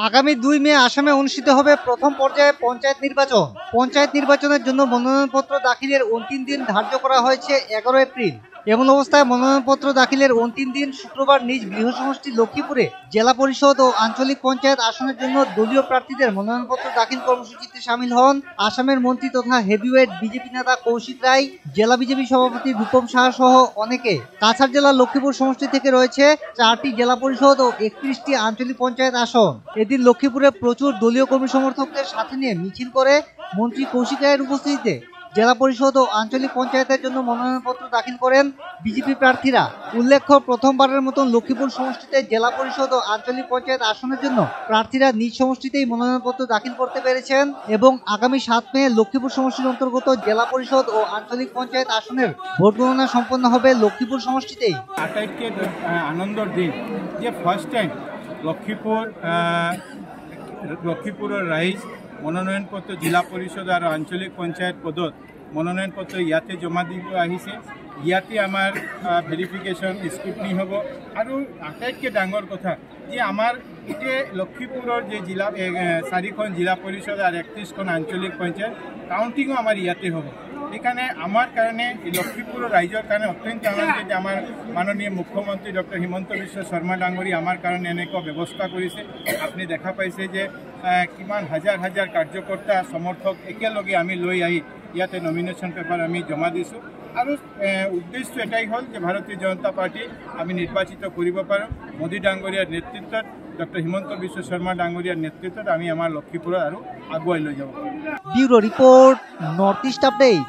আগামী 2 মে আসামে অনুষ্ঠিত হবে প্রথম পর্যায়ে পঞ্চায়েত নির্বাচন। পঞ্চায়েত নির্বাচনের জন্য মনোনয়নপত্র দাখিলের অন্তিম দিন ধার্য করা হয়েছে 11 এপ্রিল। এমন অবস্থায় মনোনয়নপত্র দাখিলের অন্তিম দিন শুক্রবার নিজ গৃহ সমষ্টি লক্ষ্মীপুরে জেলা পরিষদ ও আঞ্চলিক পঞ্চায়েত আসনের জন্য দলীয় প্রার্থীদের মনোনয়নপত্র দাখিল কর্মসূচিতে শামিল হন আসামের মন্ত্রী তথা হেভিওয়েট বিজেপি নেতা কৌশিক রায়, জেলা বিজেপি সভাপতি রূপম সাহা সহ অনেকে। কাছাড় জেলার লক্ষ্মীপুর সমষ্টি থেকে রয়েছে 4টি জেলা পরিষদ ও 31টি আঞ্চলিক পঞ্চায়েত আসন। এদিন লক্ষ্মীপুরে প্রচুর দলীয় কর্মী সমর্থকদের সাথে নিয়ে মিছিল করে মন্ত্রী কৌশিক রায়ের উপস্থিতিতে জেলা পরিষদ ও আঞ্চলিক পঞ্চায়েতের জন্য মনোনয়নপত্র দাখিল করেন বিজেপি প্রার্থীরা। উল্লেখ্য, প্রথমবারের মতন লক্ষ্মীপুর সমষ্টিতে জেলা পরিষদ ও আঞ্চলিক পঞ্চায়েত আসনের জন্য প্রার্থীরা নিজ সমষ্টিতেই মনোনয়নপত্র দাখিল করতে পেরেছেন এবং আগামী 7 মে লক্ষ্মীপুর সমষ্টির অন্তর্গত জেলা পরিষদ ও আঞ্চলিক পঞ্চায়েত আসনের ভোট গণনা সম্পন্ন হবে লক্ষ্মীপুর সমষ্টিতেই। আটাইতকৈ আনন্দৰ দিন যে ফাৰ্ষ্ট টাইম লক্ষীপুৰৰ ৰাইজ মনোনয়নপত্ৰ জিলা পৰিষদ আৰু আঞ্চলিক পঞ্চায়ত পদত মনোনয়নপত্ৰ ইয়াতে জমা দিব আহিছে। ইয়াতে আমাৰ ভেৰিফিকেশ্যন স্ক্ৰুটনি হ'ব আৰু আটাইতকৈ ডাঙৰ কথা যে আমাৰ গোটেই লক্ষীপুৰৰ যে জিলা 4খন জিলা পৰিষদ আৰু 31খন আঞ্চলিক পঞ্চায়ত কাউণ্টিঙো আমাৰ ইয়াতে হ'ব। সেইকাৰণে আমাৰ কাৰণে লক্ষীপুৰৰ ৰাইজৰ কাৰণে অত্যন্ত আনন্দিত যে আমাৰ মাননীয় মুখ্যমন্ত্ৰী ডক্টৰ হিমন্ত বিশ্ব শৰ্মা ডাঙৰী আমাৰ কাৰণে এনেকুৱা ব্যৱস্থা কৰিছে। আপুনি দেখা পাইছে যে কিমান হাজাৰ হাজাৰ কাৰ্যকৰ্তা সমৰ্থক একেলগে আমি লৈ আহি ইয়াতে নমিনেশ্যন পেপাৰ আমি জমা দিছোঁ আৰু উদ্দেশ্য এটাই হ'ল যে ভাৰতীয় জনতা পাৰ্টি আমি নিৰ্বাচিত কৰিব পাৰোঁ। মোদী ডাঙৰীয়াৰ নেতৃত্বত ডক্টৰ হিমন্ত বিশ্ব শৰ্মা ডাঙৰীয়াৰ নেতৃত্বত আমি আমাৰ লক্ষীপুৰত আৰু আগুৱাই লৈ যাব পাৰোঁ। Bureau report, north east update.